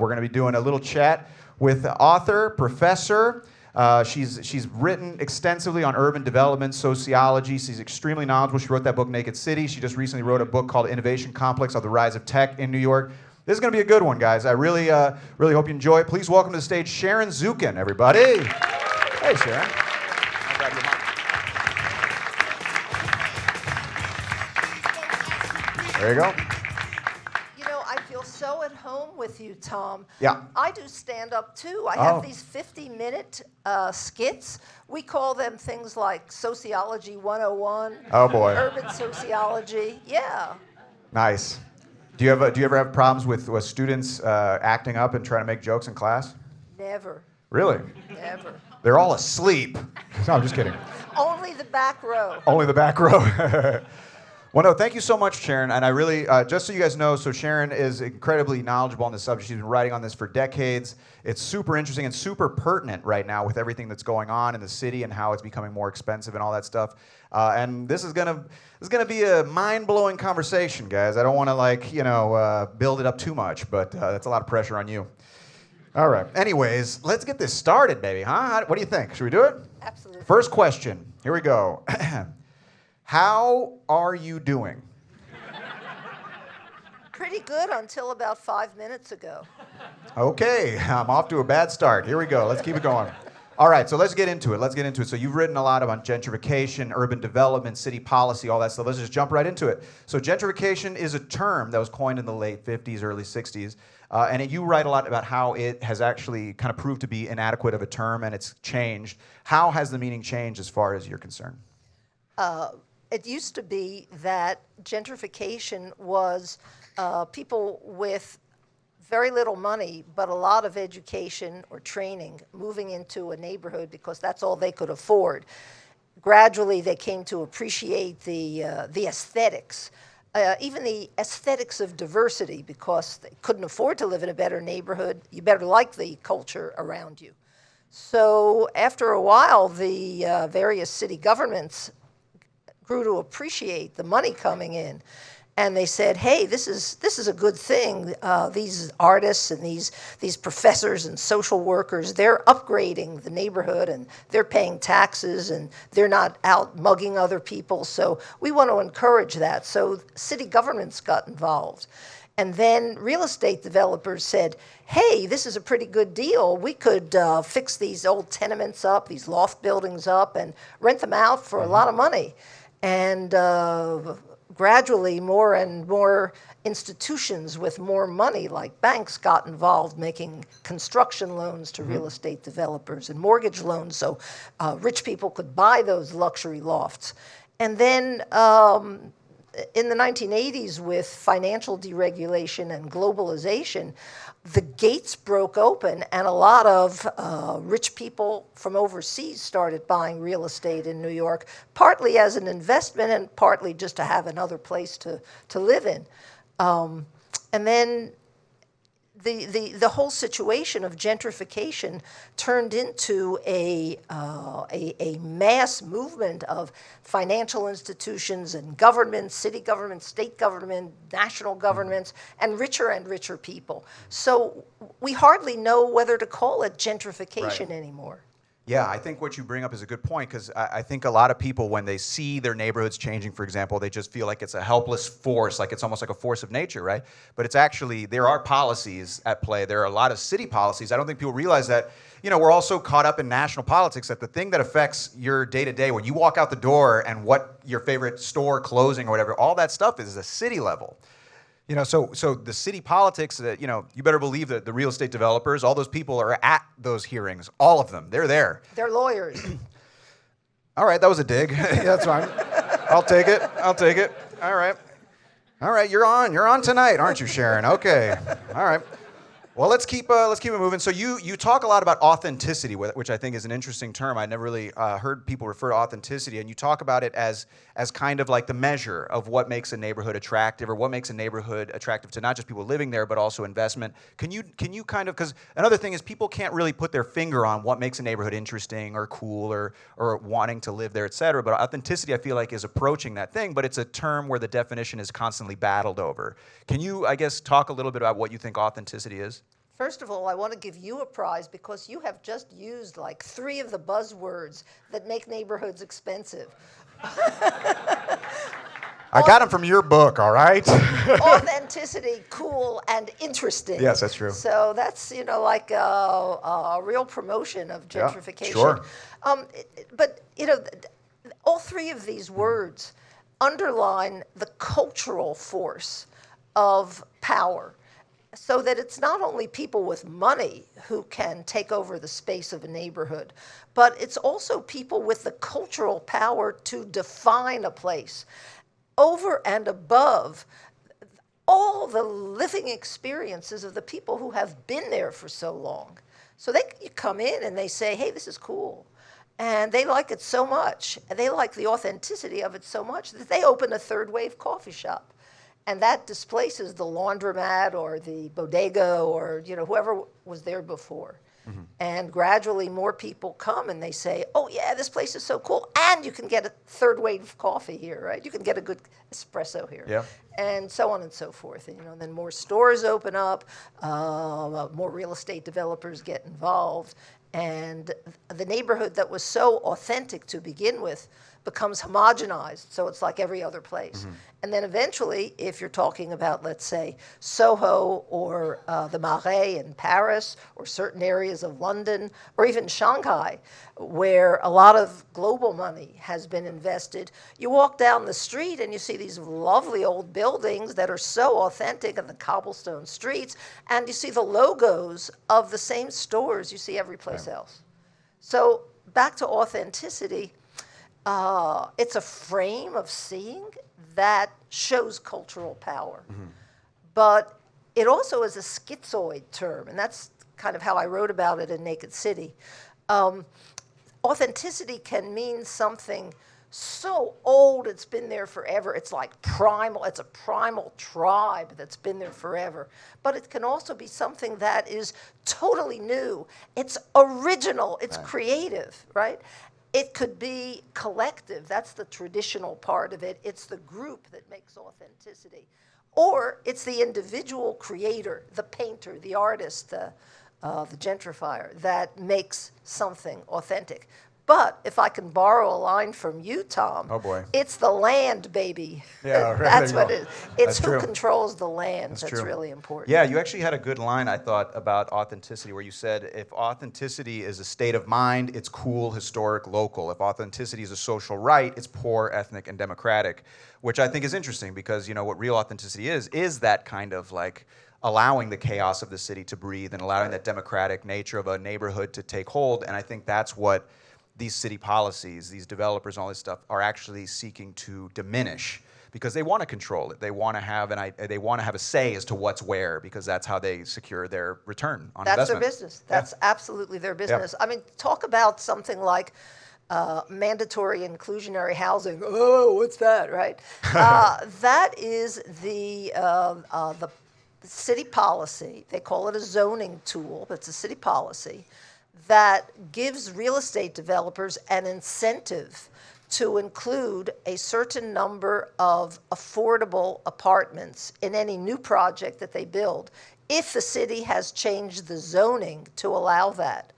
We're going to be doing a little chat with the author, professor. She's written extensively on urban development, sociology. She's extremely knowledgeable. She wrote that book, Naked City. She just recently wrote a book called Innovation Complex on the Rise of Tech in New York. This is going to be a good one, guys. I really hope you enjoy it. Please welcome to the stage Sharon Zukin, everybody. Hey, Sharon. I'll grab your mic. There you go. You know, I feel so at home with you, Tom. Yeah. I do stand-up, too. I have these 50-minute skits. We call them things like Sociology 101. Oh, boy. Urban sociology. Yeah. Nice. Do you ever have problems with students acting up and trying to make jokes in class? Never. Really? Never. They're all asleep. No, I'm just kidding. Only the back row. Only the back row. Well, no, thank you so much, Sharon. And I really, just so you guys know, so Sharon is incredibly knowledgeable on this subject. She's been writing on this for decades. It's super interesting and super pertinent right now with everything that's going on in the city and how it's becoming more expensive and all that stuff. And this is gonna be a mind-blowing conversation, guys. I don't want to build it up too much, but that's a lot of pressure on you. All right. Anyways, let's get this started, baby. Huh? What do you think? Should we do it? Absolutely. First question. Here we go. How are you doing? Pretty good until about 5 minutes ago. Okay, I'm off to a bad start. Here we go. Let's keep it going. All right, so let's get into it. So you've written a lot about gentrification, urban development, city policy, all that stuff. Let's just jump right into it. So gentrification is a term that was coined in the late 50s, early 60s. And you write a lot about how it has actually kind of proved to be inadequate of a term and it's changed. How has the meaning changed as far as you're concerned? It used to be that gentrification was people with very little money, but a lot of education or training moving into a neighborhood because that's all they could afford. Gradually, they came to appreciate the aesthetics, even the aesthetics of diversity, because they couldn't afford to live in a better neighborhood. You better like the culture around you. So after a while, the various city governments grew to appreciate the money coming in. And they said, hey, this is a good thing. These artists and these professors and social workers, they're upgrading the neighborhood and they're paying taxes and they're not out mugging other people. So we want to encourage that. So city governments got involved. And then real estate developers said, hey, this is a pretty good deal. We could fix these old tenements up, these loft buildings up, and rent them out for a lot of money. And gradually, more and more institutions with more money, like banks, got involved making construction loans to real estate developers and mortgage loans so rich people could buy those luxury lofts. And then in the 1980s, with financial deregulation and globalization, the gates broke open and a lot of rich people from overseas started buying real estate in New York, partly as an investment and partly just to have another place to live in. And then the whole situation of gentrification turned into a mass movement of financial institutions and governments, city government, state government, national governments, and richer people. So we hardly know whether to call it gentrification anymore. Yeah, I think what you bring up is a good point, because I think a lot of people, when they see their neighborhoods changing, for example, they just feel like it's a helpless force, like it's almost like a force of nature, right? But it's actually, there are policies at play. There are a lot of city policies. I don't think people realize that. You know, we're also caught up in national politics, that the thing that affects your day-to-day, when you walk out the door and what your favorite store closing or whatever, all that stuff is a city level. You know, so the city politics, you know, you better believe that the real estate developers, all those people are at those hearings, all of them. They're there. They're lawyers. All right, that was a dig. Yeah, that's fine. I'll take it. All right, you're on tonight, aren't you, Sharon? Okay. All right. Well, let's keep it moving. So you talk a lot about authenticity, which I think is an interesting term. I never really heard people refer to authenticity, and you talk about it as kind of like the measure of what makes a neighborhood attractive, or what makes a neighborhood attractive to not just people living there, but also investment. Can you kind of, because another thing is people can't really put their finger on what makes a neighborhood interesting or cool or wanting to live there, et cetera. But authenticity, I feel like, is approaching that thing, but it's a term where the definition is constantly battled over. Can you, I guess, talk a little bit about what you think authenticity is? First of all, I want to give you a prize because you have just used like 3 of the buzzwords that make neighborhoods expensive. I got them from your book, all right? Authenticity, cool, and interesting. Yes, that's true. So that's, like a real promotion of gentrification. Yeah, sure. But, all 3 of these words underline the cultural force of power, so that it's not only people with money who can take over the space of a neighborhood, but it's also people with the cultural power to define a place over and above all the living experiences of the people who have been there for so long. So they come in and they say, hey, this is cool. And they like it so much, and they like the authenticity of it so much that they open a third wave coffee shop. And that displaces the laundromat or the bodega or whoever was there before. Mm-hmm. And gradually more people come and they say, oh yeah, this place is so cool. And you can get a third wave coffee here, right? You can get a good espresso here. Yeah. And so on and so forth. And then more stores open up, more real estate developers get involved. And the neighborhood that was so authentic to begin with becomes homogenized, so it's like every other place. Mm-hmm. And then eventually, if you're talking about, let's say, Soho or the Marais in Paris or certain areas of London or even Shanghai, where a lot of global money has been invested, you walk down the street and you see these lovely old buildings that are so authentic in the cobblestone streets, and you see the logos of the same stores you see every place else. So back to authenticity, it's a frame of seeing that shows cultural power. Mm-hmm. But it also is a schizoid term, and that's kind of how I wrote about it in Naked City. Authenticity can mean something so old it's been there forever. It's like primal. It's a primal tribe that's been there forever. But it can also be something that is totally new. It's original. It's creative, right? It could be collective. That's the traditional part of it. It's the group that makes authenticity. Or it's the individual creator, the painter, the artist, the gentrifier, that makes something authentic. But if I can borrow a line from you, Tom, oh boy, it's the land, baby. Yeah, right. That's what it is. It's That's who true. Controls the land. That's That's true. really important. Yeah, you actually had a good line, I thought, about authenticity, where you said if authenticity is a state of mind, it's cool, historic, local. If authenticity is a social right, it's poor, ethnic, and democratic, which I think is interesting because, what real authenticity is that kind of like allowing the chaos of the city to breathe and allowing that democratic nature of a neighborhood to take hold. And I think that's what these city policies, these developers, and all this stuff are actually seeking to diminish because they want to control it. They want to have a say as to what's where because that's how they secure their return on investment. That's their business. That's absolutely their business. I mean, talk about something like mandatory inclusionary housing. Oh, what's that, right? That is the city policy. They call it a zoning tool, but it's a city policy that gives real estate developers an incentive to include a certain number of affordable apartments in any new project that they build if the city has changed the zoning to allow that.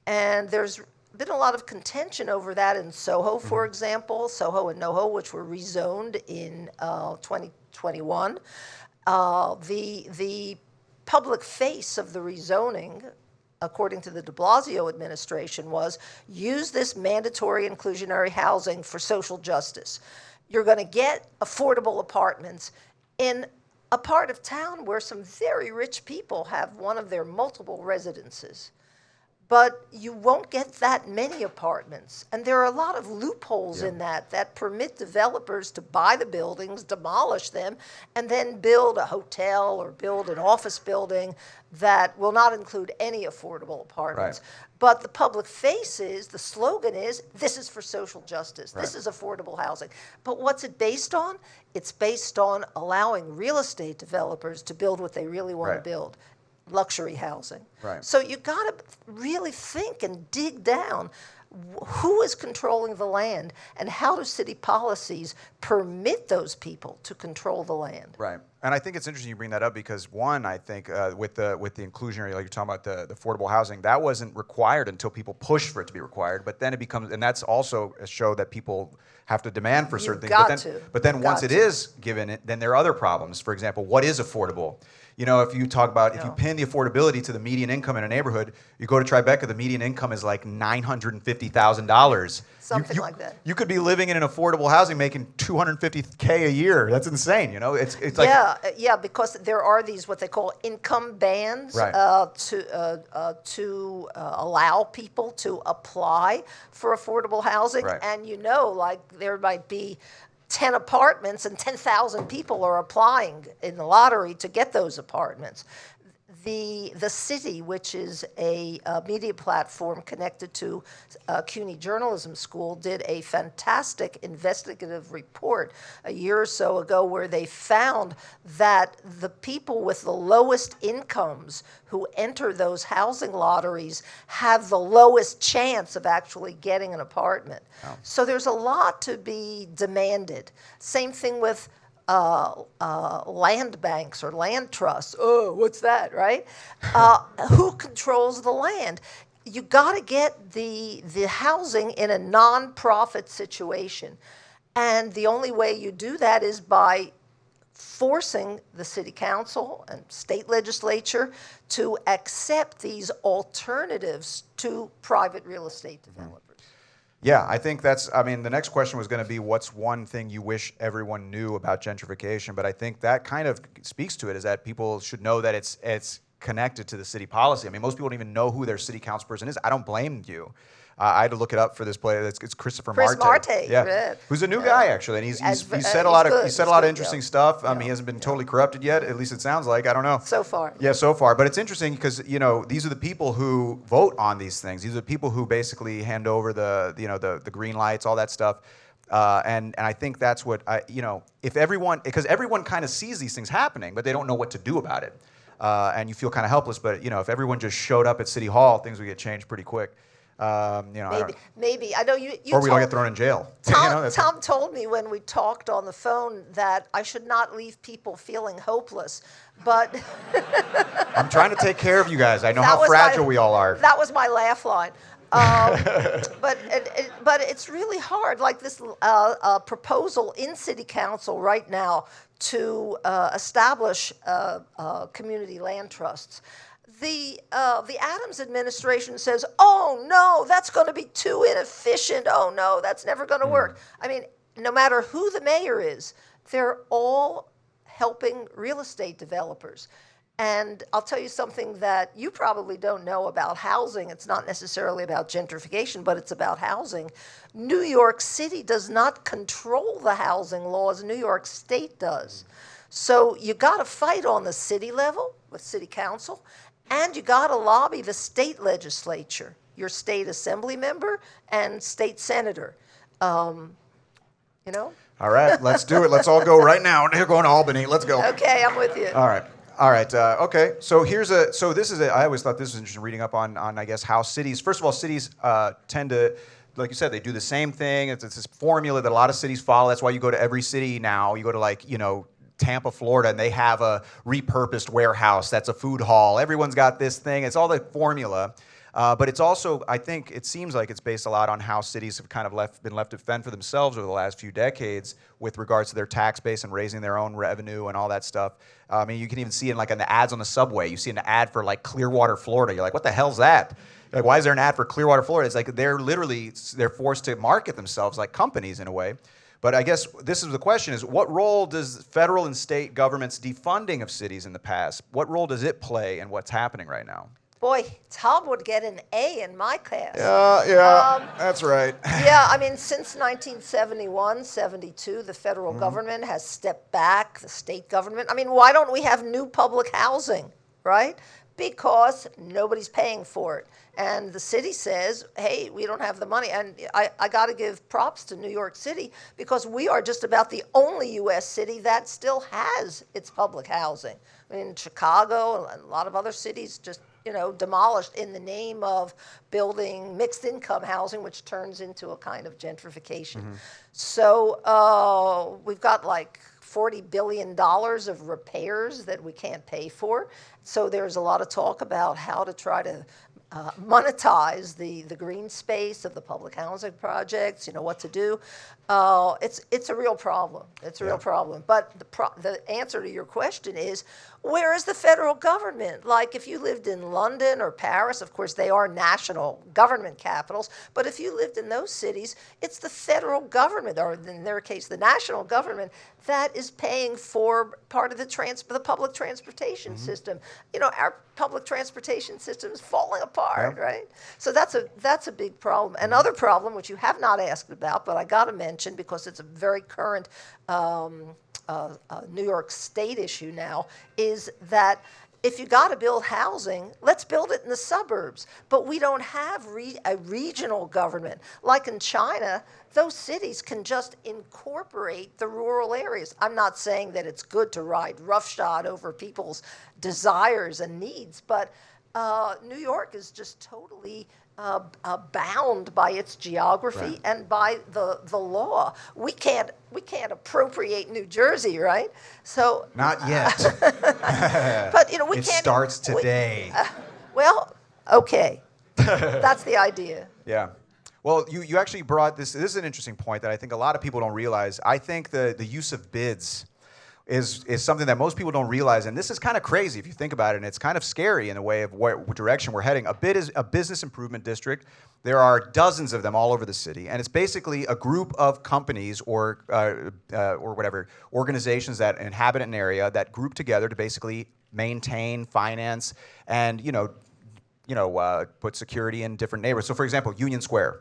And there's been a lot of contention over that in Soho, for example, Soho and NoHo, which were rezoned in 2021. The public face of the rezoning, according to the de Blasio administration, was use this mandatory inclusionary housing for social justice. You're going to get affordable apartments in a part of town where some very rich people have one of their multiple residences. But you won't get that many apartments. And there are a lot of loopholes in that permit developers to buy the buildings, demolish them, and then build a hotel or build an office building that will not include any affordable apartments. Right. But the public face is, the slogan is, this is for social justice. Right. This is affordable housing. But what's it based on? It's based on allowing real estate developers to build what they really want to build. Luxury housing. Right. So you got to really think and dig down. Who is controlling the land, and how do city policies permit those people to control the land? Right. And I think it's interesting you bring that up because one, I think with the inclusionary, like you're talking about the affordable housing, that wasn't required until people pushed for it to be required. But then it becomes, and that's also a show that people have to demand for certain things. But then once it is given it, then there are other problems. For example, what is affordable? You know, if you talk about, if you pin the affordability to the median income in a neighborhood, you go to Tribeca, the median income is like $950,000. Something like that. You could be living in an affordable housing making $250K a year. That's insane, you know? It's like... Yeah, because there are these, what they call income bands, right. to allow people to apply for affordable housing. Right. And you know, like there might be 10 apartments and 10,000 people are applying in the lottery to get those apartments. The city, which is a media platform connected to CUNY Journalism School, did a fantastic investigative report a year or so ago where they found that the people with the lowest incomes who enter those housing lotteries have the lowest chance of actually getting an apartment. Oh. So there's a lot to be demanded. Same thing with land banks or land trusts. Oh, what's that, right? Who controls the land? You got to get the housing in a nonprofit situation. And the only way you do that is by forcing the city council and state legislature to accept these alternatives to private real estate developers. Yeah, I think that's, I mean, the next question was going to be what's one thing you wish everyone knew about gentrification, but I think that kind of speaks to it, is that people should know that it's connected to the city policy. I mean, most people don't even know who their city councilperson is. I don't blame you. I had to look it up for this play. It's Chris Marte. Yeah, who's a new guy actually, and he's said a lot of interesting stuff. He hasn't been totally corrupted yet. At least it sounds like. I don't know. So far. Yeah, so far. But it's interesting because these are the people who vote on these things. These are the people who basically hand over the green lights, all that stuff. And I think that's what if everyone, because everyone kind of sees these things happening, but they don't know what to do about it, and you feel kind of helpless. But if everyone just showed up at City Hall, things would get changed pretty quick. Maybe I know you. Or we all get thrown in jail. Tom told me when we talked on the phone that I should not leave people feeling hopeless, but I'm trying to take care of you guys. I know how fragile we all are. That was my laugh line. But it's really hard. Like this proposal in City Council right now to establish community land trusts. The Adams administration says, oh, no, that's going to be too inefficient. Oh, no, that's never going to work. I mean, no matter who the mayor is, they're all helping real estate developers. And I'll tell you something that you probably don't know about housing. It's not necessarily about gentrification, but it's about housing. New York City does not control the housing laws. New York State does. So you got to fight on the city level with city council. And you got to lobby the state legislature, your state assembly member and state senator. All right, let's do it. Let's all go right now. We're going to Albany. Let's go. Okay, I'm with you. All right. Okay. So I always thought this was interesting reading up on I guess how cities. First of all, cities tend to, like you said, they do the same thing. It's this formula that a lot of cities follow. That's why you go to every city now. You go to Tampa, Florida, and they have a repurposed warehouse that's a food hall. Everyone's got this thing. It's all the formula. But it's also, I think, it seems like it's based a lot on how cities have kind of been left to fend for themselves over the last few decades with regards to their tax base and raising their own revenue and all that stuff. I mean, you can even see it in the ads on the subway. You see an ad for Clearwater, Florida. You're like, what the hell's that? Like, why is there an ad for Clearwater, Florida? It's like they're forced to market themselves like companies in a way. But I guess this is the question is, what role does federal and state governments' defunding of cities in the past, what role does it play in what's happening right now? Boy, Tom would get an A in my class. Yeah, that's right. Yeah, I mean, since 1971, 72, the federal government has stepped back, the state government. I mean, why don't we have new public housing, right? Because nobody's paying for it. And the city says, hey, we don't have the money. And I got to give props to New York City because we are just about the only U.S. city that still has its public housing. I mean, Chicago and a lot of other cities just demolished in the name of building mixed income housing, which turns into a kind of gentrification. So we've got like $40 billion of repairs that we can't pay for. So there's a lot of talk about how to try to monetize the green space of the public housing projects, what to do. It's a real problem. It's a real problem. But the answer to your question is, where is the federal government? Like if you lived in London or Paris, of course they are national government capitals, but if you lived in those cities, it's the federal government, or in their case, the national government, that is paying for part of the public transportation system. Our public transportation system is falling apart, right? So that's a big problem. Another problem, which you have not asked about, but I got to mention because it's a very current New York State issue now, is that if you got to build housing, let's build it in the suburbs. But we don't have a regional government. Like in China, those cities can just incorporate the rural areas. I'm not saying that it's good to ride roughshod over people's desires and needs, but New York is just totally bound by its geography and by the law. We can't appropriate New Jersey, right? So not yet. But we it can't. It starts today. Well, okay, that's the idea. Yeah. Well, you actually brought this. This is an interesting point that I think a lot of people don't realize. I think the use of bids is something that most people don't realize, and this is kind of crazy if you think about it, and it's kind of scary in a way of what direction we're heading. A bid is a business improvement district. There are dozens of them all over the city, and it's basically a group of companies or whatever organizations that inhabit an area that group together to basically maintain, finance, and put security in different neighborhoods. So, for example, Union Square.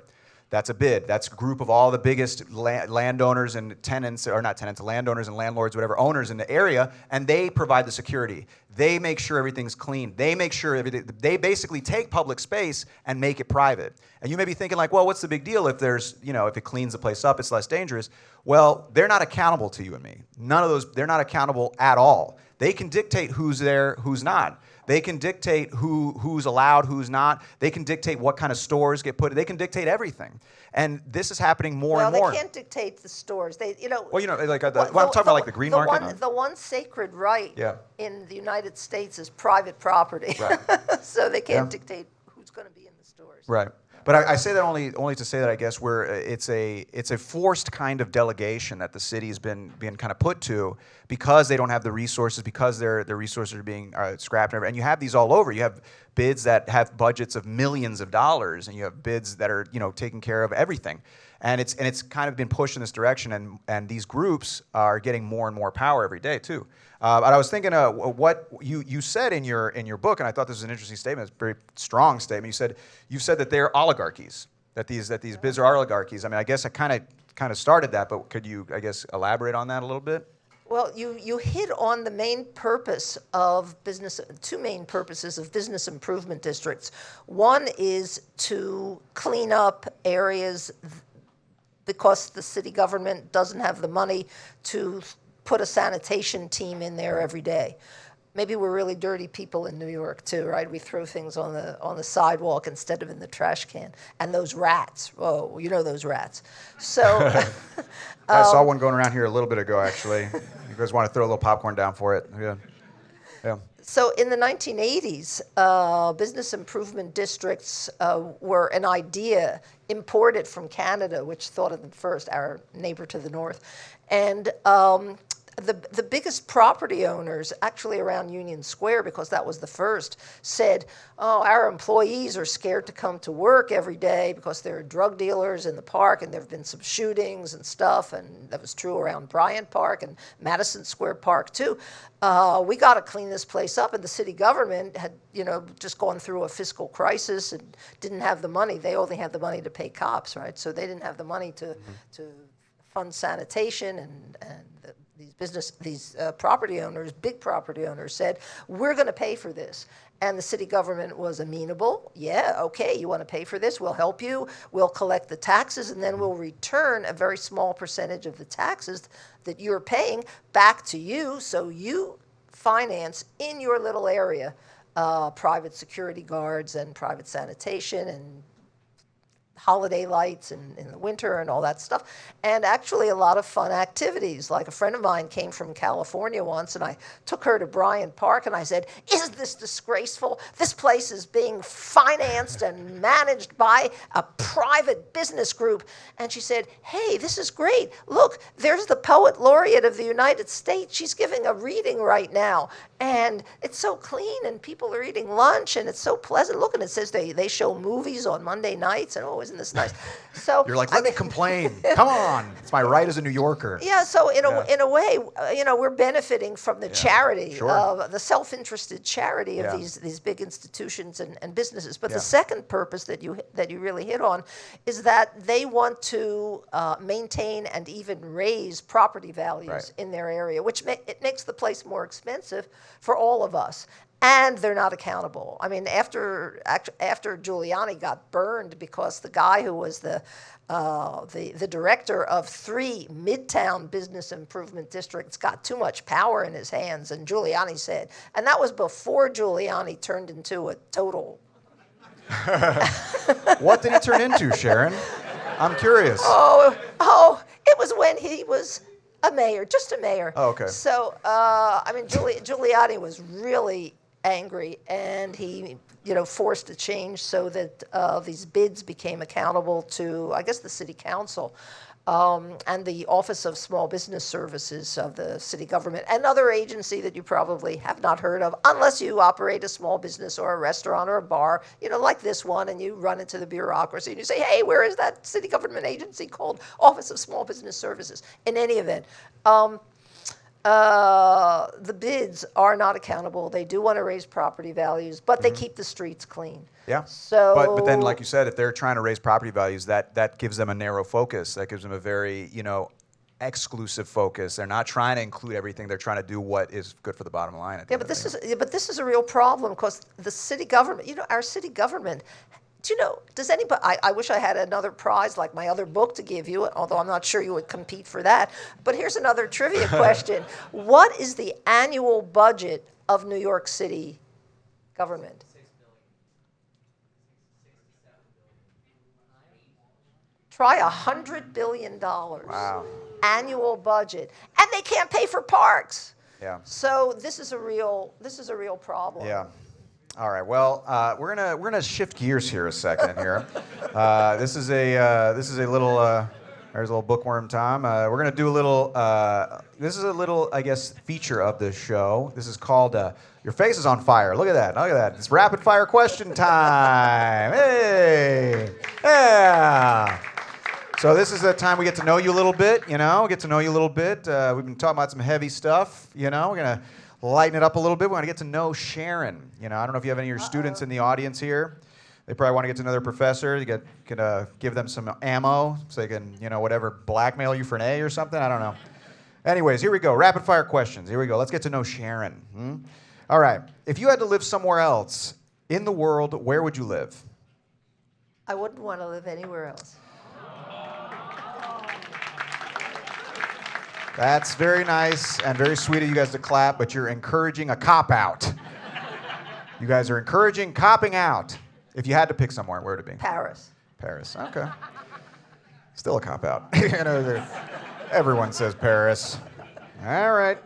That's a bid. That's a group of all the biggest landowners and tenants, or not tenants, landowners and landlords, whatever, owners in the area, and they provide the security. They make sure everything's clean. They make sure they basically take public space and make it private. And you may be thinking like, well, what's the big deal if there's, if it cleans the place up, it's less dangerous. Well, they're not accountable to you and me. None of those, they're not accountable at all. They can dictate who's there, who's not. They can dictate who's allowed, who's not. They can dictate what kind of stores get put. They can dictate everything, and this is happening more and more. Well, they can't dictate the stores. Well, I'm talking about like the green market. The one sacred right Yeah. in the United States is private property. Right. So they can't dictate who's going to be in the stores. Right. But I say that only to say that I guess it's a forced kind of delegation that the city's been kind of put to because they don't have the resources, because their resources are being scrapped, and you have these all over. You have bids that have budgets of millions of dollars, and you have bids that are taking care of everything, and it's kind of been pushed in this direction, and these groups are getting more and more power every day too. But I was thinking what you said in your book, and I thought this was an interesting statement. It's a very strong statement. You said that they're oligarchies, that these bids are oligarchies. I mean, I guess I kind of started that, but could you, I guess, elaborate on that a little bit? Well, you hit on the main purpose of business, two main purposes of business improvement districts. One is to clean up areas because the city government doesn't have the money to put a sanitation team in there every day. Maybe we're really dirty people in New York too, right? We throw things on the sidewalk instead of in the trash can. And those rats, oh, those rats. So I saw one going around here a little bit ago, actually. You guys want to throw a little popcorn down for it? Yeah. So in the 1980s, business improvement districts were an idea imported from Canada, which thought of them first, our neighbor to the north. And the biggest property owners, actually around Union Square, because that was the first, said, oh, our employees are scared to come to work every day because there are drug dealers in the park, and there have been some shootings and stuff, and that was true around Bryant Park and Madison Square Park too. We got to clean this place up, and the city government had, just gone through a fiscal crisis and didn't have the money. They only had the money to pay cops, right? So they didn't have the money to fund sanitation, and these property owners, big property owners, said, we're going to pay for this. And the city government was amenable. Yeah, okay, you want to pay for this? We'll help you. We'll collect the taxes, and then we'll return a very small percentage of the taxes that you're paying back to you, so you finance in your little area private security guards and private sanitation and holiday lights in the winter and all that stuff, and actually a lot of fun activities. Like a friend of mine came from California once, and I took her to Bryant Park, and I said, "Isn't this disgraceful? This place is being financed and managed by a private business group." And she said, "Hey, this is great. Look, there's the poet laureate of the United States. She's giving a reading right now, and it's so clean, and people are eating lunch, and it's so pleasant. Look, and it says they show movies on Monday nights, and oh, isn't this nice?" So You're like, let me complain. Come on. It's my right as a New Yorker. yeah, so in a way, we're benefiting from the charity, Sure. the self-interested charity of Yeah. these big institutions and businesses. But Yeah. the second purpose that you really hit on is that they want to maintain and even raise property values Right. in their area, which it makes the place more expensive for all of us. And they're not accountable. I mean, after Giuliani got burned because the guy who was the director of 3 Midtown business improvement districts got too much power in his hands, and Giuliani said, and that was before Giuliani turned into a total. What did he turn into, Sharon? I'm curious. Oh, it was when he was a mayor, just a mayor. Oh, okay. So, I mean, Giuliani was really angry, and he, forced a change so that these bids became accountable to, I guess, the city council and the Office of Small Business Services of the city government, another agency that you probably have not heard of, unless you operate a small business or a restaurant or a bar, like this one, and you run into the bureaucracy and you say, "Hey, where is that city government agency called Office of Small Business Services?" In any event, the bids are not accountable. They do want to raise property values, but they keep the streets clean. Yeah. So, but then, like you said, if they're trying to raise property values, that gives them a narrow focus. That gives them a very, exclusive focus. They're not trying to include everything. They're trying to do what is good for the bottom line. At the yeah, end but of the day. this is a real problem because the city government, our city government. Do you know, does anybody, I wish I had another prize like my other book to give you, although I'm not sure you would compete for that. But here's another trivia question. What is the annual budget of New York City government? Try $100 billion. Wow. Annual budget. And they can't pay for parks. Yeah. So this is a real problem. Yeah. All right. Well, we're gonna shift gears here a second. Here, this is a little. There's a little bookworm time. We're gonna do a little. This is a little, I guess, feature of this show. This is called "Your Face is on Fire." Look at that. Look at that. It's rapid fire question time. Hey. Yeah. So this is the time we get to know you a little bit. Get to know you a little bit. We've been talking about some heavy stuff. We're gonna lighten it up a little bit. We want to get to know Sharon. I don't know if you have any of your students in the audience here. They probably want to get to know their professor. You could give them some ammo so they can, whatever, blackmail you for an A or something. I don't know. Anyways, here we go. Rapid fire questions. Here we go. Let's get to know Sharon. All right. If you had to live somewhere else in the world, where would you live? I wouldn't want to live anywhere else. That's very nice and very sweet of you guys to clap, but you're encouraging a cop-out. You guys are encouraging copping out. If you had to pick somewhere, where would it be? Paris. Paris, okay. Still a cop-out. Everyone says Paris. All right.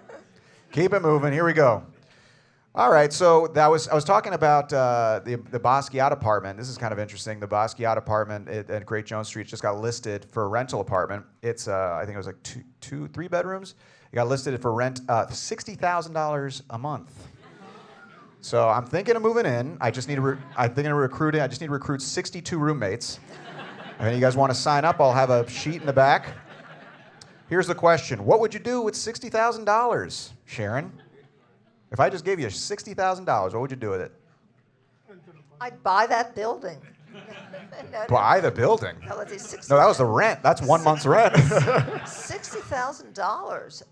Keep it moving. Here we go. All right, so I was talking about the Basquiat apartment. This is kind of interesting. The Basquiat apartment at Great Jones Street just got listed for a rental apartment. It's I think it was like 3 bedrooms. It got listed for rent $60,000 a month. So I'm thinking of moving in. I'm thinking of recruiting. I just need to recruit 62 roommates. If you guys want to sign up, I'll have a sheet in the back. Here's the question: what would you do with $60,000, Sharon? If I just gave you $60,000, what would you do with it? I'd buy that building. Buy the building? No, let's see, 60, No, that was the rent. That's 1 month's rent. $60,000.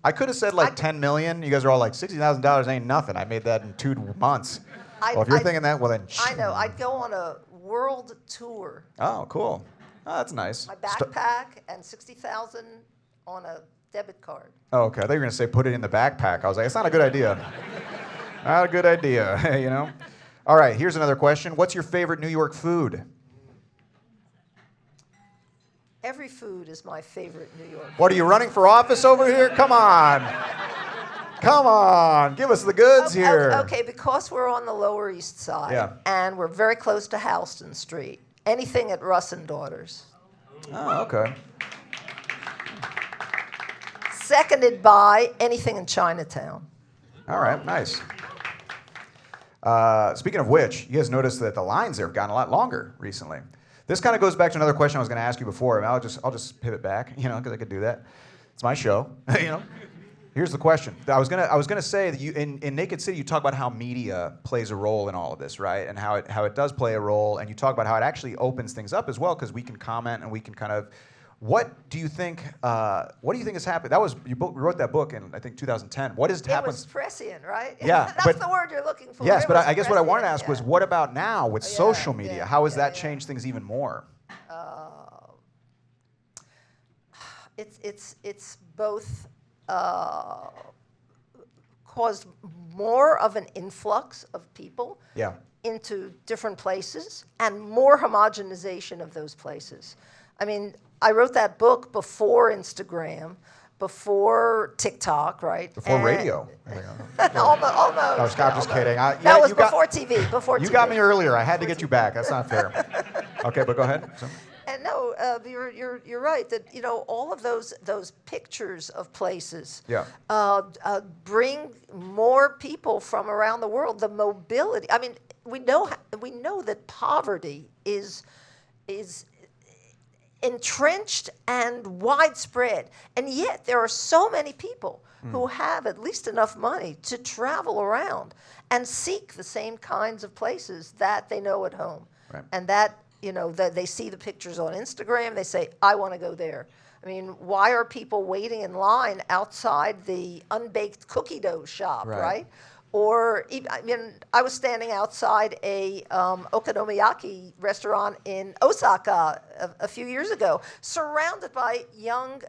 I could have said like 10 million. You guys are all like, $60,000 ain't nothing. I made that in 2 months. Well, if you're thinking that, well then. I know. I'd go on a world tour. Oh, cool. Oh, that's nice. My backpack and $60,000 on a debit card. Oh, okay. I thought you were going to say put it in the backpack. I was like, it's not a good idea. Not a good idea, you know? All right, here's another question. What's your favorite New York food? Every food is my favorite New York. What, are you running for office over here? Come on. Come on, give us the goods here. Okay, because we're on the Lower East Side, and we're very close to Houston Street. Anything at Russ and Daughters. Oh, okay. Seconded by anything in Chinatown. All right, nice. Speaking of which, you guys noticed that the lines there have gotten a lot longer recently. This kind of goes back to another question I was going to ask you before. I'll just pivot back, you know, because I could do that. It's my show, you know. Here's the question. I was gonna say that you in Naked City you talk about how media plays a role in all of this, right? And how it does play a role, and you talk about how it actually opens things up as well because we can comment and we can kind of. What do you think has happened? You wrote that book in I think 2010. What has happened? It was prescient, right? Yeah, that's the word you're looking for. Yes, but I guess what I wanted to ask was, what about now with social media? How has that changed things even more? It's both. Caused more of an influx of people into different places and more homogenization of those places. I mean, I wrote that book before Instagram, before TikTok, right? Before radio. Almost. I'm just kidding. That was before TV. Before you TV. got me earlier. I had to get you back. That's not fair. Okay, but go ahead. And no, you're right that all of those pictures of places bring more people from around the world. The mobility. I mean, we know that poverty is entrenched and widespread, and yet there are so many people who have at least enough money to travel around and seek the same kinds of places that they know at home, and that. That they see the pictures on Instagram, they say, I want to go there. I mean, why are people waiting in line outside the unbaked cookie dough shop, right? Or, I was standing outside a okonomiyaki restaurant in Osaka a few years ago, surrounded by young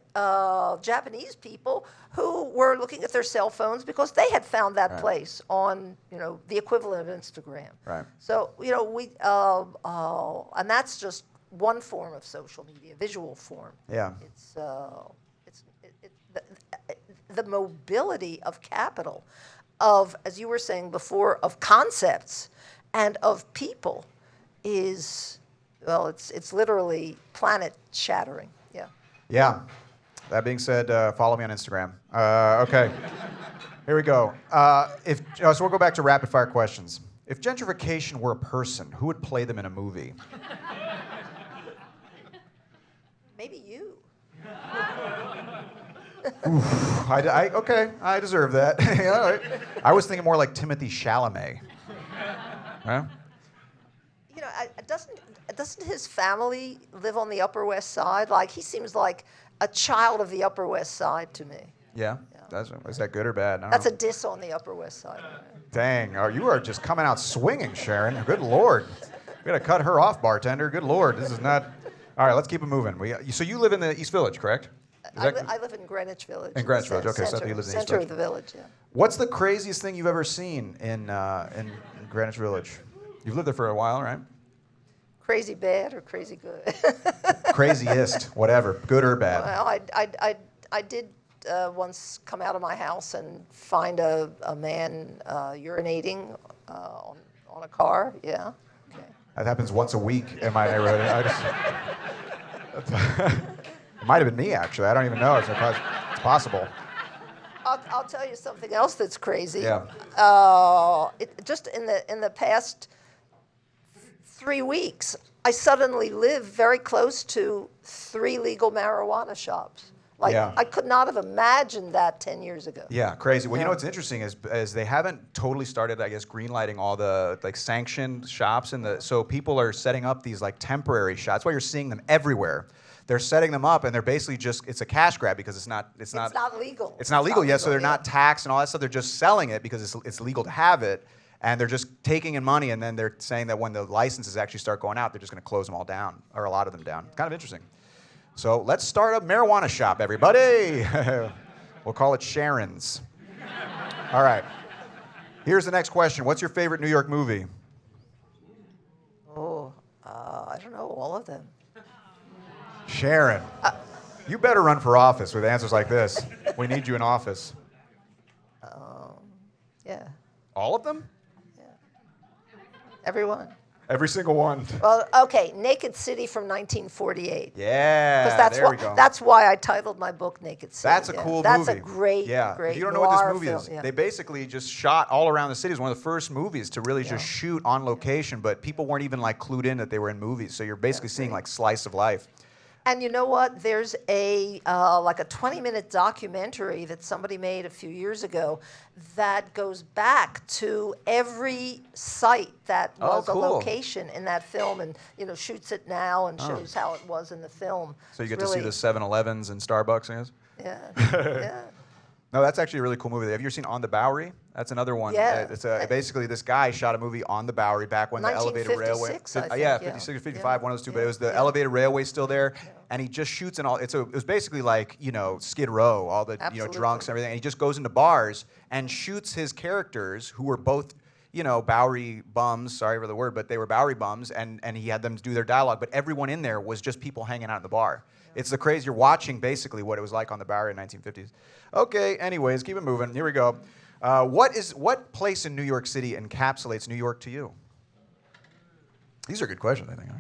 Japanese people who were looking at their cell phones because they had found that place on, the equivalent of Instagram. Right. So, and that's just one form of social media, visual form. Yeah. It's the mobility of capital. Of, as you were saying before, of concepts and of people is, well, it's literally planet shattering. Yeah. Yeah. That being said, follow me on Instagram. Okay. Here we go. So we'll go back to rapid fire questions. If gentrification were a person, who would play them in a movie? Maybe you. Oof, okay, I deserve that. All right. I was thinking more like Timothy Chalamet. Huh? Doesn't his family live on the Upper West Side? Like, he seems like a child of the Upper West Side to me. Yeah? Is that good or bad? That's a diss on the Upper West Side. Dang, you are just coming out swinging, Sharon. Good Lord. We gotta cut her off, bartender. Good Lord, this is not... All right, let's keep it moving. So you live in the East Village, correct? I live in Greenwich Village. In Greenwich Village, okay. So you live in the East center Village. of the village, yeah. What's the craziest thing you've ever seen in Greenwich Village? You've lived there for a while, right? Crazy bad or crazy good? Craziest, whatever, good or bad. Well, I did once come out of my house and find a man urinating on a car. Yeah. Okay. That happens once a week in my neighborhood. It might have been me, actually. I don't even know. It's possible. I'll tell you something else that's crazy. Yeah. Just in the past 3 weeks, I suddenly live very close to 3 legal marijuana shops. I could not have imagined that 10 years ago. Yeah, crazy. Well, what's interesting is they haven't totally started, I guess, greenlighting all the sanctioned shops, so people are setting up these temporary shops. That's why you're seeing them everywhere. They're setting them up, and they're basically it's a cash grab because it's not legal. It's not legal yet, so they're not taxed and all that stuff. They're just selling it because it's legal to have it, and they're just taking in money, and then they're saying that when the licenses actually start going out, they're just going to close them all down, or a lot of them down. It's kind of interesting. So let's start a marijuana shop, everybody. We'll call it Sharon's. All right. Here's the next question. What's your favorite New York movie? Oh, I don't know, all of them. Sharon, you better run for office with answers like this. We need you in office. Yeah, All of them? everyone. Every single one. Well, okay, Naked City from 1948. Yeah, Because there we go. that's why I titled my book Naked City. That's a cool That's movie. a great, yeah. great If you don't know what this noir movie film, is, yeah. they basically just shot all around the city. It was one of the first movies to really just shoot on location, but people weren't even like clued in that they were in movies. So you're basically seeing like slice of life. And you know what? There's a like a 20-minute documentary that somebody made a few years ago that goes back to every site that was cool. a location in that film, and shoots it now and shows how it was in the film. So you It's get to see really- the 7-Elevens and Starbucks, I guess? Yeah, yeah. No, that's actually a really cool movie. Have you ever seen On the Bowery? That's another one. Yeah. It's basically this guy shot a movie on the Bowery back when the elevated railway. 1956, I Yeah, think, 56 or 55, yeah. one of those two. But it was the Yeah. elevated railway still there, and he just shoots in all. It was basically like Skid Row, all the Absolutely. drunks and everything. And he just goes into bars and shoots his characters who were both Bowery bums. Sorry for the word, but they were Bowery bums, and he had them do their dialogue. But everyone in there was just people hanging out in the bar. It's the crazy. You're watching basically what it was like on the Bowery in 1950s. Okay, anyways, keep it moving. Here we go. What place in New York City encapsulates New York to you? These are good questions, I think.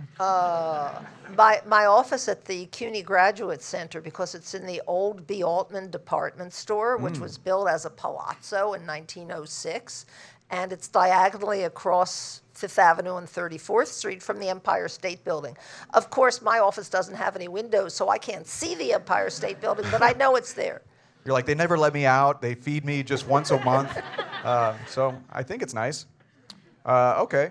My office at the CUNY Graduate Center, because it's in the old B. Altman department store, which was built as a palazzo in 1906, and it's diagonally across Fifth Avenue and 34th Street from the Empire State Building. Of course, my office doesn't have any windows, so I can't see the Empire State Building, but I know it's there. You're like, they never let me out. They feed me just once a month. So I think it's nice. Okay.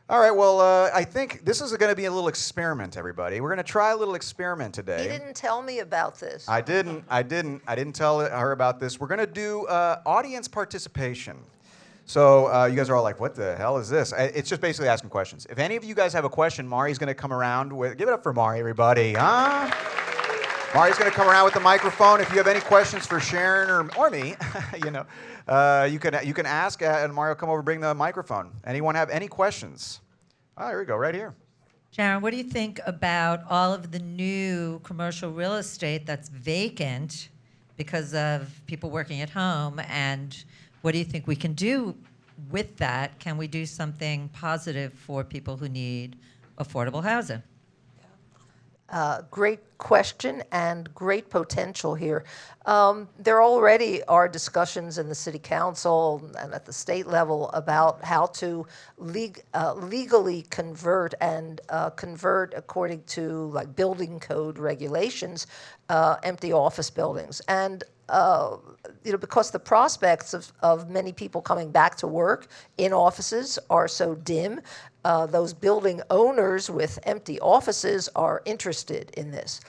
All right, well, I think this is going to be a little experiment, everybody. We're going to try a little experiment today. He didn't tell me about this. I didn't tell her about this. We're going to do audience participation. So you guys are all like, what the hell is this? It's just basically asking questions. If any of you guys have a question, Mari's going to come around with, give it up for Mari, everybody. Huh? Mari's going to come around with the microphone. If you have any questions for Sharon or me, you can ask, and Mari will come over and bring the microphone. Anyone have any questions? Oh, here we go, right here. Sharon, what do you think about all of the new commercial real estate that's vacant because of people working at home? And what do you think we can do with that? Can we do something positive for people who need affordable housing? Great question and great potential here. There already are discussions in the city council and at the state level about how to legally convert and convert according to like building code regulations empty office buildings. And because the prospects of many people coming back to work in offices are so dim, those building owners with empty offices are interested in this.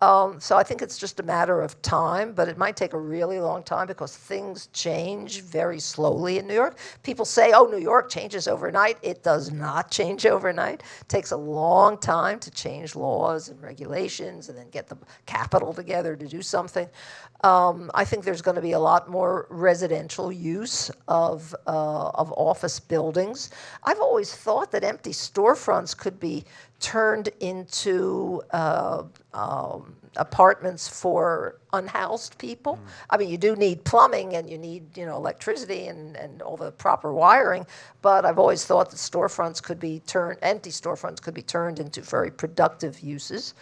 So I think it's just a matter of time, but it might take a really long time because things change very slowly in New York. People say, oh, New York changes overnight. It does not change overnight. It takes a long time to change laws and regulations and then get the capital together to do something. I think there's going to be a lot more residential use of office buildings. I've always thought that empty storefronts could be turned into apartments for unhoused people. I mean, you do need plumbing and you need electricity and all the proper wiring, but I've always thought that empty storefronts could be turned into very productive uses.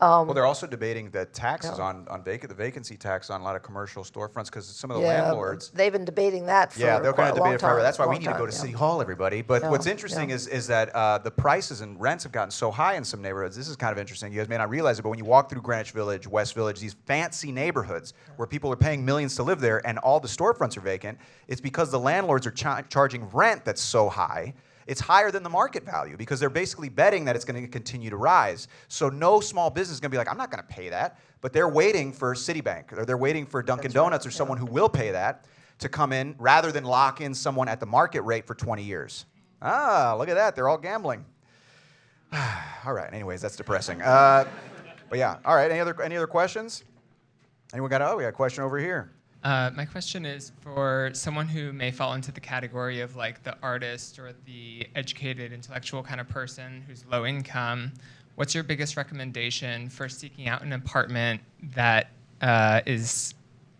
Well, they're also debating the taxes on the vacancy tax on a lot of commercial storefronts because some of the landlords. They've been debating that for they're going quite to a debate long it forever. time, That's why we long need to go time, to yeah. City Hall, everybody. But what's Yeah, interesting yeah. is that the prices and rents have gotten so high in some neighborhoods. This is kind of interesting. You guys may not realize it, but when you walk through Greenwich Village, West Village, these fancy neighborhoods where people are paying millions to live there and all the storefronts are vacant, it's because the landlords are charging rent that's so high. It's higher than the market value because they're basically betting that it's going to continue to rise. So no small business is going to be like, I'm not going to pay that. But they're waiting for Citibank or they're waiting for Dunkin' Donuts or someone who will pay that to come in rather than lock in someone at the market rate for 20 years. Ah, look at that. They're all gambling. All right. Anyways, that's depressing. But yeah. All right. Any other questions? Anyone got? Oh, we got a question over here. My question is for someone who may fall into the category of like the artist or the educated intellectual kind of person who's low income. What's your biggest recommendation for seeking out an apartment that is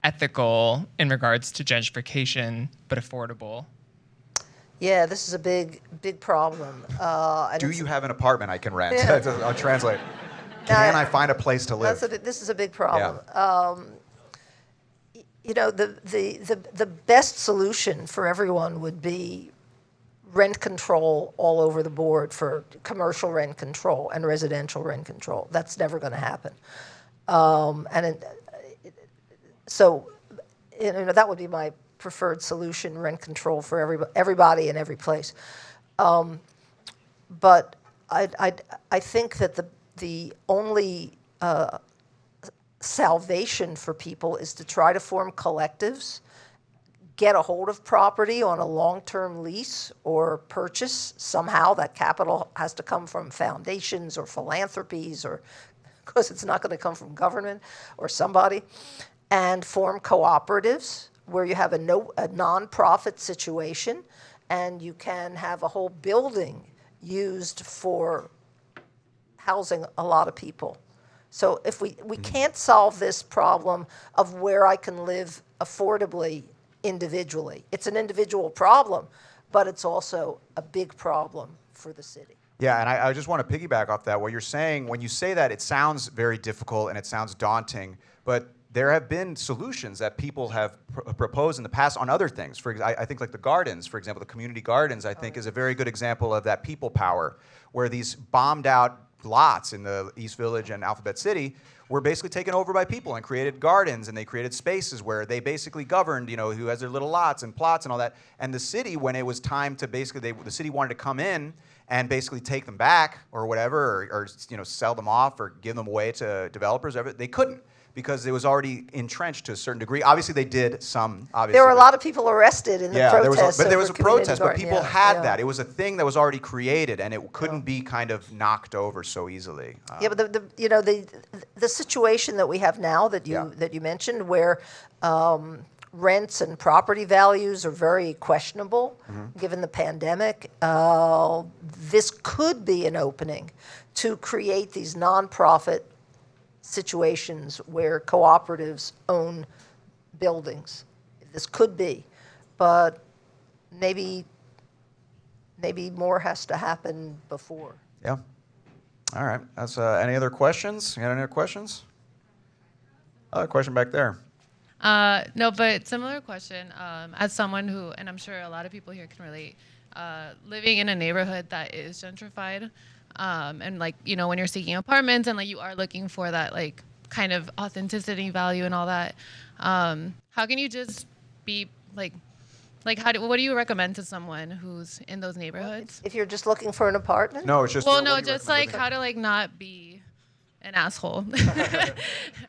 ethical in regards to gentrification but affordable? Yeah, this is a big problem. Do you have an apartment I can rent? I'll translate. Can I find a place to live? This is a big problem. Yeah. You know, the best solution for everyone would be rent control all over the board for commercial rent control and residential rent control. That's never going to happen. So, you know, that would be my preferred solution: rent control for everybody in every place. But I think that the only salvation for people is to try to form collectives, get a hold of property on a long-term lease or purchase. Somehow that capital has to come from foundations or philanthropies, or because it's not going to come from government or somebody, and form cooperatives where you have a non-profit situation and you can have a whole building used for housing a lot of people. So if we can't solve this problem of where I can live affordably individually. It's an individual problem, but it's also a big problem for the city. Yeah, and I just want to piggyback off that. What you're saying, when you say that, it sounds very difficult and it sounds daunting, but there have been solutions that people have proposed in the past on other things. I think like the gardens, for example, the community gardens, I think is a very good example of that people power, where these bombed out lots in the East Village and Alphabet City were basically taken over by people and created gardens, and they created spaces where they basically governed, you know, who has their little lots and plots and all that. And the city, when it was time to basically, the city wanted to come in and basically take them back or whatever, or you know, sell them off or give them away to developers, they couldn't, because it was already entrenched to a certain degree. Obviously, they did some. Obviously, there were a lot of people arrested in the protests. There was a protest, but garden. people had that. It was a thing that was already created, and it couldn't be kind of knocked over so easily. Yeah, but the situation that we have now that you mentioned, where rents and property values are very questionable, given the pandemic, this could be an opening to create these nonprofit situations where cooperatives own buildings. This could be, but maybe more has to happen before. Yeah. All right. That's any other questions? You got any other questions? Other question back there. No, but similar question. As someone who, and I'm sure a lot of people here can relate, living in a neighborhood that is gentrified, and like, you know, when you're seeking apartments and like you are looking for that like kind of authenticity value and all that, how can you just be like what do you recommend to someone who's in those neighborhoods? If you're just looking for an apartment? No, it's just. Well, no, just like how to like not be an asshole.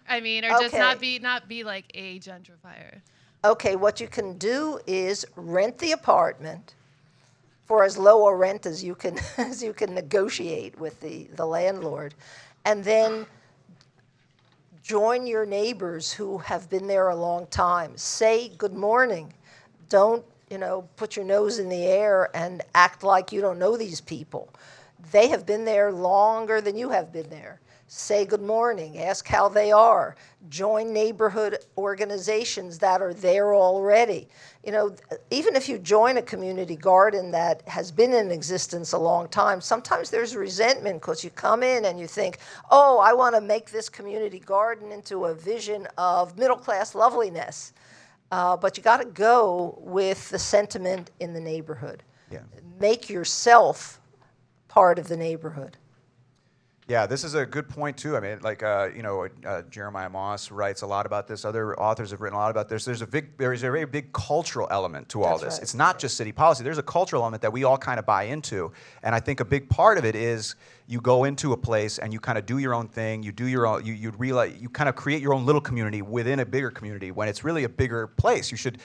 I mean, or just not be like a gentrifier. Okay, what you can do is rent the apartment for as low a rent as you can negotiate with the landlord, and then join your neighbors who have been there a long time. Say good morning. Don't, you know, put your nose in the air and act like you don't know these people. They have been there longer than you have been there. Say good morning, ask how they are. Join neighborhood organizations that are there already. You know, even if you join a community garden that has been in existence a long time, sometimes there's resentment because you come in and you think, oh, I want to make this community garden into a vision of middle-class loveliness. But you got to go with the sentiment in the neighborhood. Yeah. Make yourself part of the neighborhood. Yeah, this is a good point too. I mean, like Jeremiah Moss writes a lot about this. Other authors have written a lot about this. There is a very big cultural element to all this. Right. It's not just city policy. There's a cultural element that we all kind of buy into, and I think a big part of it is you go into a place and you kind of do your own thing. You do your own. You realize you kind of create your own little community within a bigger community when it's really a bigger place. You should,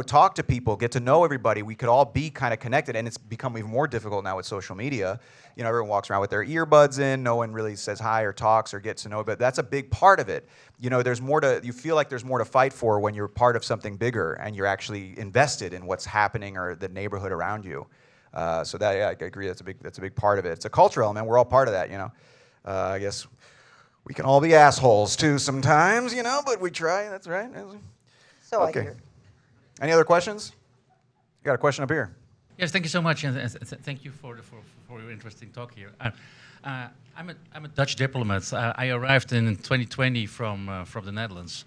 talk to people, get to know everybody. We could all be kind of connected, and it's become even more difficult now with social media. Everyone walks around with their earbuds in. No one really says hi or talks or gets to know. But that's a big part of it. You know, you feel like there's more to fight for when you're part of something bigger and you're actually invested in what's happening or the neighborhood around you. So that, yeah, I agree. That's a big part of it. It's a cultural element. We're all part of that. You know, I guess we can all be assholes too sometimes. You know, but we try. That's right. So Okay. I hear. Any other questions? You got a question up here. Yes, thank you so much, and thank you for your interesting talk here. I'm a Dutch diplomat. I arrived in 2020 from the Netherlands,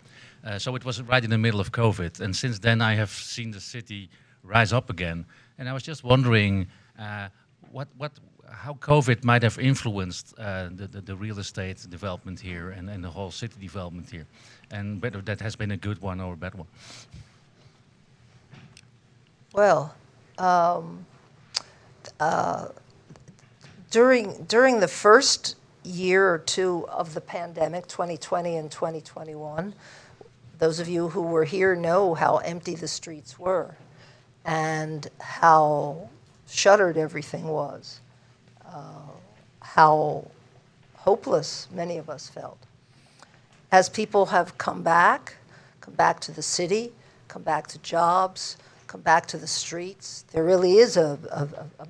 so it was right in the middle of COVID. And since then, I have seen the city rise up again. And I was just wondering how COVID might have influenced the real estate development here and the whole city development here, and whether that has been a good one or a bad one. Well, during the first year or two of the pandemic, 2020 and 2021, those of you who were here know how empty the streets were and how shuttered everything was, how hopeless many of us felt. As people have come back to the city, come back to jobs, come back to the streets, there really is a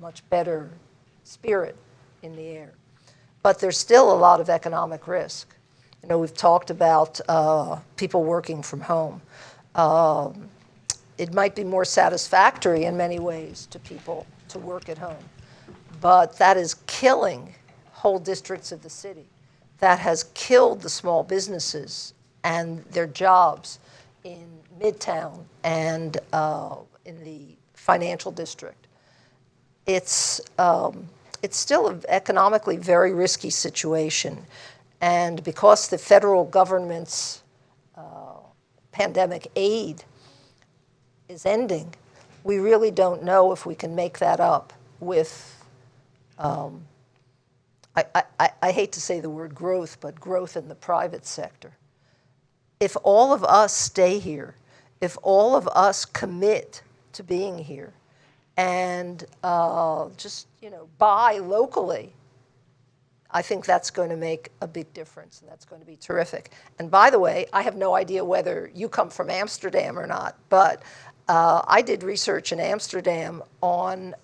much better spirit in the air. But there's still a lot of economic risk. You know, we've talked about people working from home. It might be more satisfactory in many ways to people to work at home, but that is killing whole districts of the city. That has killed the small businesses and their jobs in Midtown and in the financial district. It's still an economically very risky situation. And because the federal government's pandemic aid is ending, we really don't know if we can make that up with, I hate to say the word growth, but growth in the private sector. If all of us stay here, if all of us commit to being here and just, buy locally, I think that's going to make a big difference, and that's going to be terrific. And by the way, I have no idea whether you come from Amsterdam or not, but I did research in Amsterdam on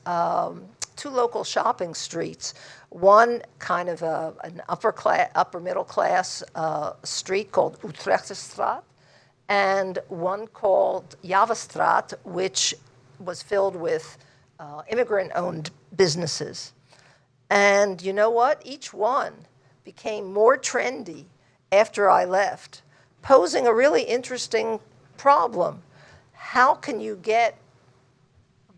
two local shopping streets. One kind of an upper middle class street called Utrechtstraat, and one called Javastraat, which was filled with immigrant-owned businesses. And you know what? Each one became more trendy after I left, posing a really interesting problem. How can you get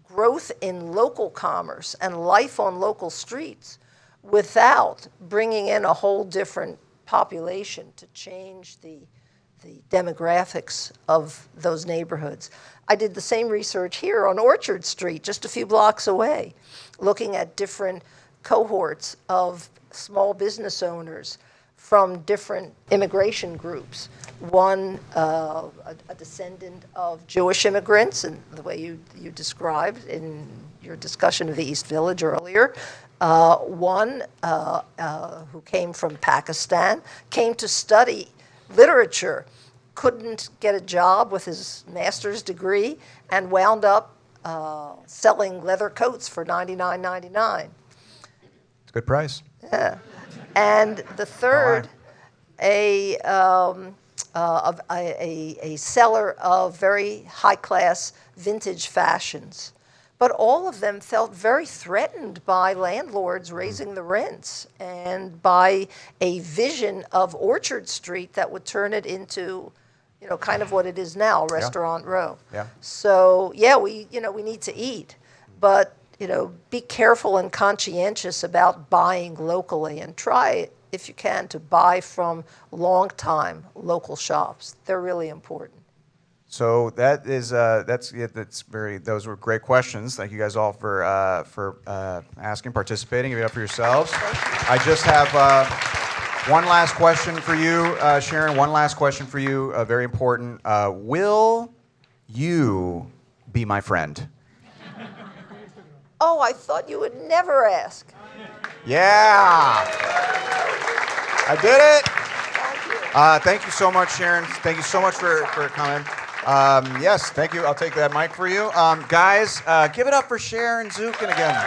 growth in local commerce and life on local streets without bringing in a whole different population to change the demographics of those neighborhoods? I did the same research here on Orchard Street, just a few blocks away, looking at different cohorts of small business owners from different immigration groups. One, a descendant of Jewish immigrants, and the way you described in your discussion of the East Village earlier. One who came from Pakistan, came to study literature, couldn't get a job with his master's degree, and wound up selling leather coats for $99.99. It's a good price. Yeah. And the third, a seller of very high-class vintage fashions. But all of them felt very threatened by landlords raising the rents and by a vision of Orchard Street that would turn it into, kind of what it is now, Restaurant Row. Yeah. So, yeah, we need to eat, but be careful and conscientious about buying locally, and try, if you can, to buy from long-time local shops. They're really important. So that is that's very. Those were great questions. Thank you guys all for asking, participating. Give it up for yourselves. I just have one last question for you, Sharon. One last question for you. Very important. Will you be my friend? Oh, I thought you would never ask. Yeah. I did it. Thank you. Thank you so much, Sharon. Thank you so much for coming. Yes, thank you. I'll take that mic for you. Guys, give it up for Sharon Zukin again.